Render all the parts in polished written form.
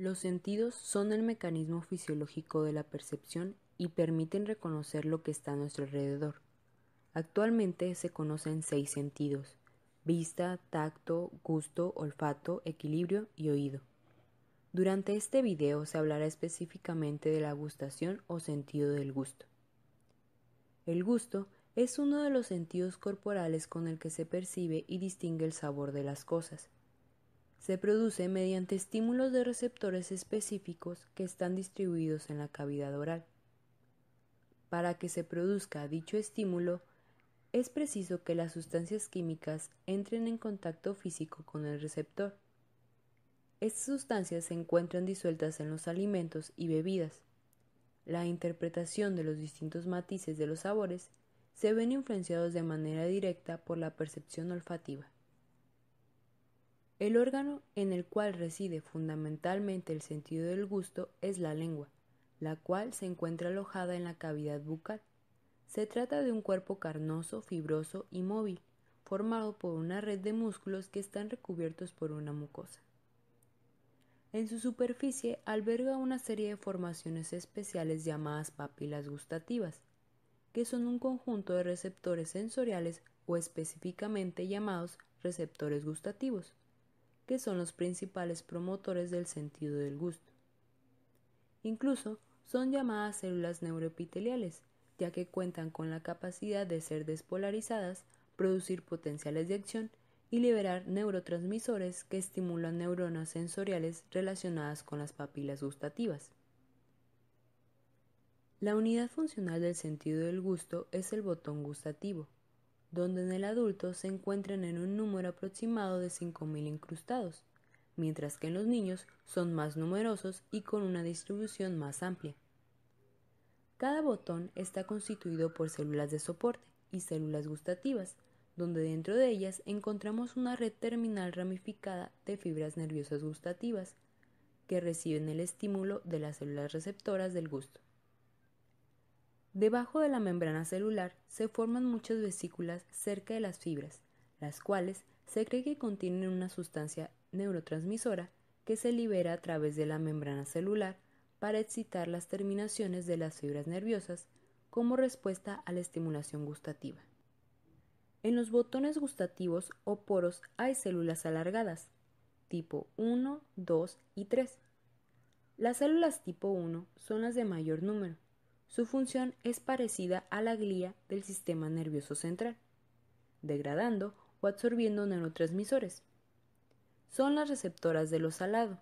Los sentidos son el mecanismo fisiológico de la percepción y permiten reconocer lo que está a nuestro alrededor. Actualmente se conocen 6 sentidos: vista, tacto, gusto, olfato, equilibrio y oído. Durante este video se hablará específicamente de la gustación o sentido del gusto. El gusto es uno de los sentidos corporales con el que se percibe y distingue el sabor de las cosas. Se produce mediante estímulos de receptores específicos que están distribuidos en la cavidad oral. Para que se produzca dicho estímulo, es preciso que las sustancias químicas entren en contacto físico con el receptor. Estas sustancias se encuentran disueltas en los alimentos y bebidas. La interpretación de los distintos matices de los sabores se ven influenciados de manera directa por la percepción olfativa. El órgano en el cual reside fundamentalmente el sentido del gusto es la lengua, la cual se encuentra alojada en la cavidad bucal. Se trata de un cuerpo carnoso, fibroso y móvil, formado por una red de músculos que están recubiertos por una mucosa. En su superficie alberga una serie de formaciones especiales llamadas papilas gustativas, que son un conjunto de receptores sensoriales o específicamente llamados receptores gustativos, que son los principales promotores del sentido del gusto. Incluso son llamadas células neuroepiteliales, ya que cuentan con la capacidad de ser despolarizadas, producir potenciales de acción y liberar neurotransmisores que estimulan neuronas sensoriales relacionadas con las papilas gustativas. La unidad funcional del sentido del gusto es el botón gustativo, donde en el adulto se encuentran en un número aproximado de 5.000 incrustados, mientras que en los niños son más numerosos y con una distribución más amplia. Cada botón está constituido por células de soporte y células gustativas, donde dentro de ellas encontramos una red terminal ramificada de fibras nerviosas gustativas, que reciben el estímulo de las células receptoras del gusto. Debajo de la membrana celular se forman muchas vesículas cerca de las fibras, las cuales se cree que contienen una sustancia neurotransmisora que se libera a través de la membrana celular para excitar las terminaciones de las fibras nerviosas como respuesta a la estimulación gustativa. En los botones gustativos o poros hay células alargadas, tipo 1, 2 y 3. Las células tipo 1 son las de mayor número. Su función es parecida a la glía del sistema nervioso central, degradando o absorbiendo neurotransmisores. Son las receptoras de lo salado.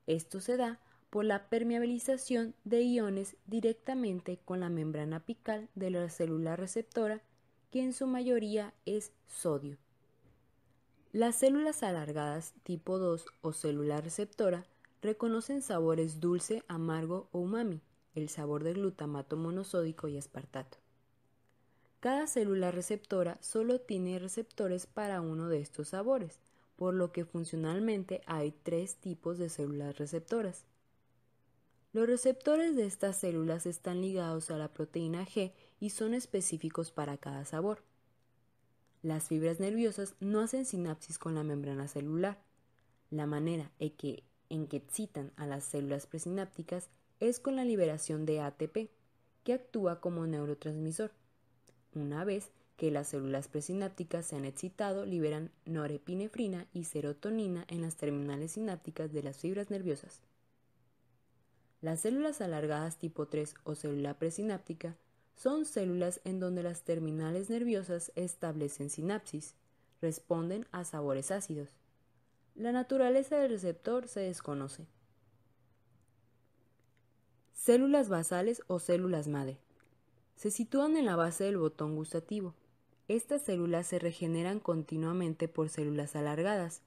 Esto se da por la permeabilización de iones directamente con la membrana apical de la célula receptora, que en su mayoría es sodio. Las células alargadas tipo 2 o célula receptora reconocen sabores dulce, amargo o umami, el sabor del glutamato monosódico y aspartato. Cada célula receptora solo tiene receptores para uno de estos sabores, por lo que funcionalmente hay 3 tipos de células receptoras. Los receptores de estas células están ligados a la proteína G y son específicos para cada sabor. Las fibras nerviosas no hacen sinapsis con la membrana celular. La manera en que excitan a las células presinápticas es con la liberación de ATP, que actúa como neurotransmisor. Una vez que las células presinápticas se han excitado, liberan norepinefrina y serotonina en las terminales sinápticas de las fibras nerviosas. Las células alargadas tipo 3 o célula presináptica son células en donde las terminales nerviosas establecen sinapsis, responden a sabores ácidos. La naturaleza del receptor se desconoce. Células basales o células madre. Se sitúan en la base del botón gustativo. Estas células se regeneran continuamente por células alargadas,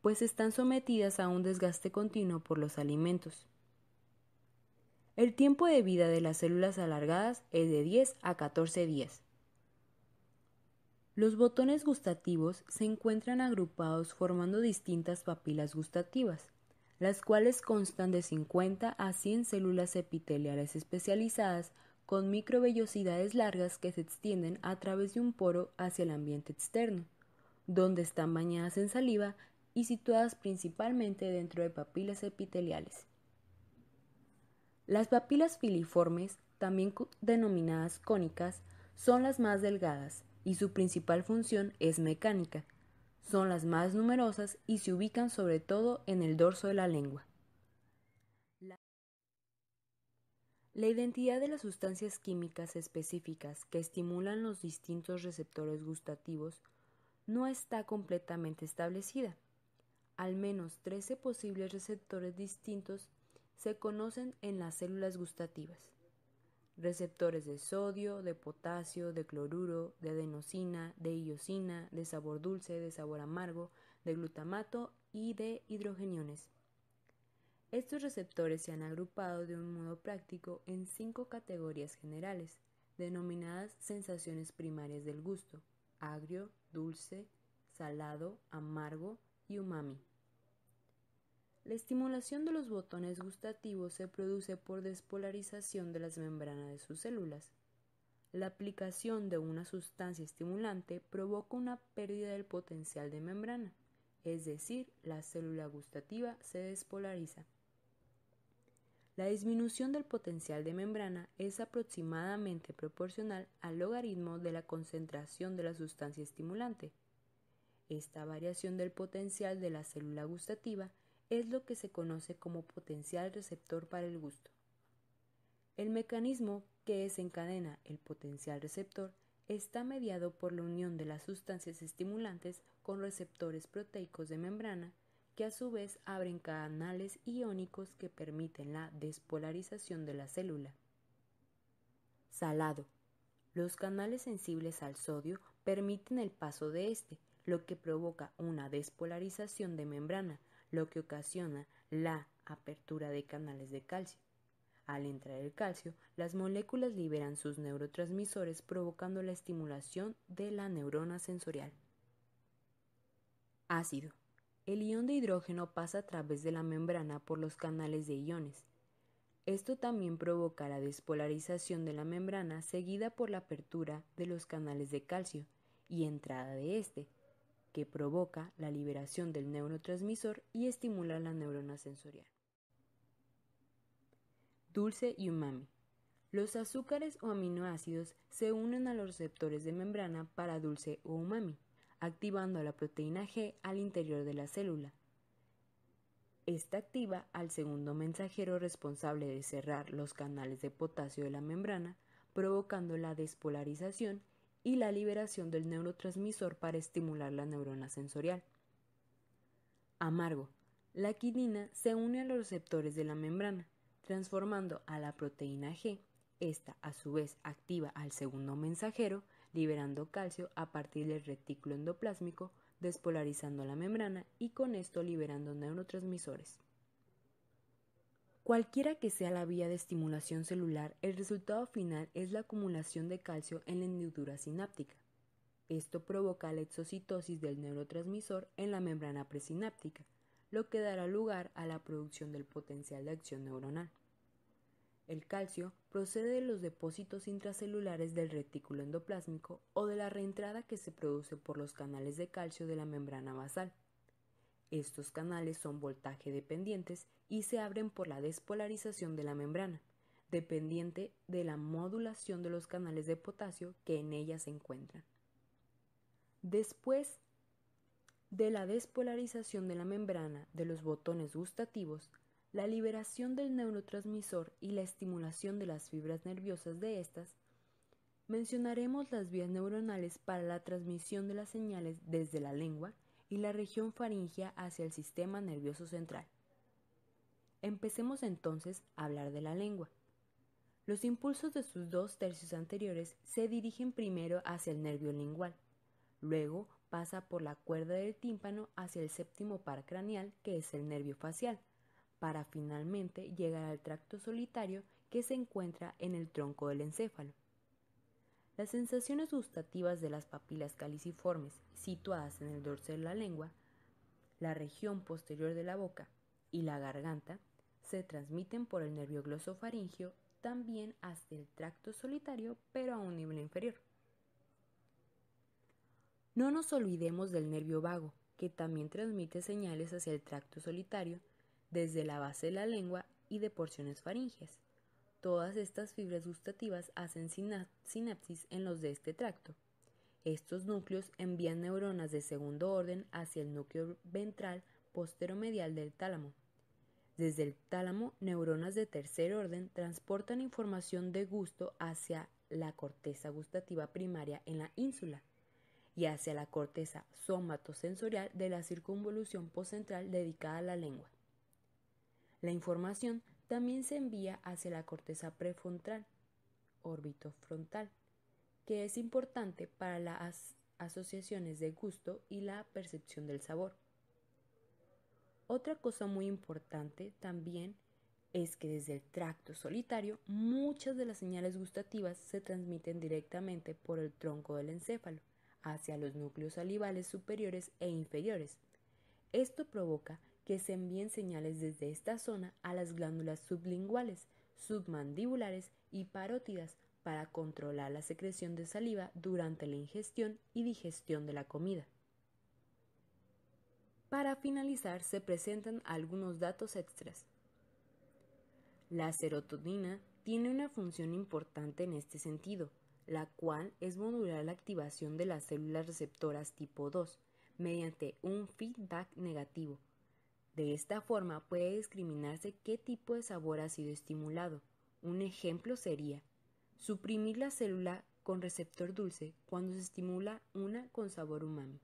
pues están sometidas a un desgaste continuo por los alimentos. El tiempo de vida de las células alargadas es de 10 a 14 días. Los botones gustativos se encuentran agrupados formando distintas papilas gustativas, las cuales constan de 50 a 100 células epiteliales especializadas con microvellosidades largas que se extienden a través de un poro hacia el ambiente externo, donde están bañadas en saliva y situadas principalmente dentro de papilas epiteliales. Las papilas filiformes, también denominadas cónicas, son las más delgadas y su principal función es mecánica. Son las más numerosas y se ubican sobre todo en el dorso de la lengua. La identidad de las sustancias químicas específicas que estimulan los distintos receptores gustativos no está completamente establecida. Al menos 13 posibles receptores distintos se conocen en las células gustativas. Receptores de sodio, de potasio, de cloruro, de adenosina, de iosina, de sabor dulce, de sabor amargo, de glutamato y de hidrogeniones. Estos receptores se han agrupado de un modo práctico en 5 categorías generales, denominadas sensaciones primarias del gusto: agrio, dulce, salado, amargo y umami. La estimulación de los botones gustativos se produce por despolarización de las membranas de sus células. La aplicación de una sustancia estimulante provoca una pérdida del potencial de membrana, es decir, la célula gustativa se despolariza. La disminución del potencial de membrana es aproximadamente proporcional al logaritmo de la concentración de la sustancia estimulante. Esta variación del potencial de la célula gustativa es lo que se conoce como potencial receptor para el gusto. El mecanismo que desencadena el potencial receptor está mediado por la unión de las sustancias estimulantes con receptores proteicos de membrana, que a su vez abren canales iónicos que permiten la despolarización de la célula. Salado. Los canales sensibles al sodio permiten el paso de este, lo que provoca una despolarización de membrana, lo que ocasiona la apertura de canales de calcio. Al entrar el calcio, las moléculas liberan sus neurotransmisores, provocando la estimulación de la neurona sensorial. Ácido. El ion de hidrógeno pasa a través de la membrana por los canales de iones. Esto también provoca la despolarización de la membrana, seguida por la apertura de los canales de calcio y entrada de este, que provoca la liberación del neurotransmisor y estimula la neurona sensorial. Dulce y umami. Los azúcares o aminoácidos se unen a los receptores de membrana para dulce o umami, activando la proteína G al interior de la célula. Esta activa al segundo mensajero responsable de cerrar los canales de potasio de la membrana, provocando la despolarización y la liberación del neurotransmisor para estimular la neurona sensorial. Amargo. La quinina se une a los receptores de la membrana, transformando a la proteína G. Esta, a su vez, activa al segundo mensajero, liberando calcio a partir del retículo endoplásmico, despolarizando la membrana y con esto liberando neurotransmisores. Cualquiera que sea la vía de estimulación celular, el resultado final es la acumulación de calcio en la hendidura sináptica. Esto provoca la exocitosis del neurotransmisor en la membrana presináptica, lo que dará lugar a la producción del potencial de acción neuronal. El calcio procede de los depósitos intracelulares del retículo endoplásmico o de la reentrada que se produce por los canales de calcio de la membrana basal. Estos canales son voltaje dependientes y se abren por la despolarización de la membrana, dependiente de la modulación de los canales de potasio que en ella se encuentran. Después de la despolarización de la membrana de los botones gustativos, la liberación del neurotransmisor y la estimulación de las fibras nerviosas de estas, mencionaremos las vías neuronales para la transmisión de las señales desde la lengua y la región faríngea hacia el sistema nervioso central. Empecemos entonces a hablar de la lengua. Los impulsos de sus 2 tercios anteriores se dirigen primero hacia el nervio lingual, luego pasa por la cuerda del tímpano hacia el séptimo par craneal, que es el nervio facial, para finalmente llegar al tracto solitario que se encuentra en el tronco del encéfalo. Las sensaciones gustativas de las papilas caliciformes situadas en el dorso de la lengua, la región posterior de la boca y la garganta se transmiten por el nervio glosofaríngeo también hasta el tracto solitario, pero a un nivel inferior. No nos olvidemos del nervio vago, que también transmite señales hacia el tracto solitario desde la base de la lengua y de porciones faríngeas. Todas estas fibras gustativas hacen sinapsis en los de este tracto. Estos núcleos envían neuronas de segundo orden hacia el núcleo ventral posteromedial del tálamo. Desde el tálamo, neuronas de tercer orden transportan información de gusto hacia la corteza gustativa primaria en la ínsula y hacia la corteza somatosensorial de la circunvolución postcentral dedicada a la lengua. La información también se envía hacia la corteza prefrontal, orbitofrontal, que es importante para las asociaciones de gusto y la percepción del sabor. Otra cosa muy importante también es que desde el tracto solitario muchas de las señales gustativas se transmiten directamente por el tronco del encéfalo hacia los núcleos salivales superiores e inferiores. Esto provoca que se envíen señales desde esta zona a las glándulas sublinguales, submandibulares y parótidas para controlar la secreción de saliva durante la ingestión y digestión de la comida. Para finalizar, se presentan algunos datos extras. La serotonina tiene una función importante en este sentido, la cual es modular la activación de las células receptoras tipo 2 mediante un feedback negativo. De esta forma puede discriminarse qué tipo de sabor ha sido estimulado. Un ejemplo sería suprimir la célula con receptor dulce cuando se estimula una con sabor umami.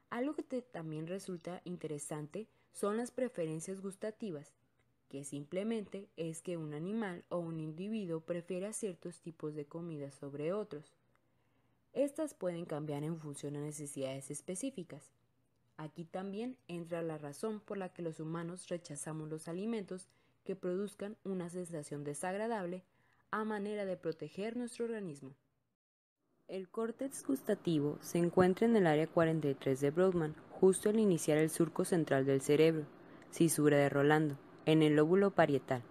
Algo que también resulta interesante son las preferencias gustativas, que simplemente es que un animal o un individuo prefiera ciertos tipos de comida sobre otros. Estas pueden cambiar en función a necesidades específicas. Aquí también entra la razón por la que los humanos rechazamos los alimentos que produzcan una sensación desagradable a manera de proteger nuestro organismo. El córtex gustativo se encuentra en el área 43 de Brodmann, justo al iniciar el surco central del cerebro, cisura de Rolando, en el lóbulo parietal.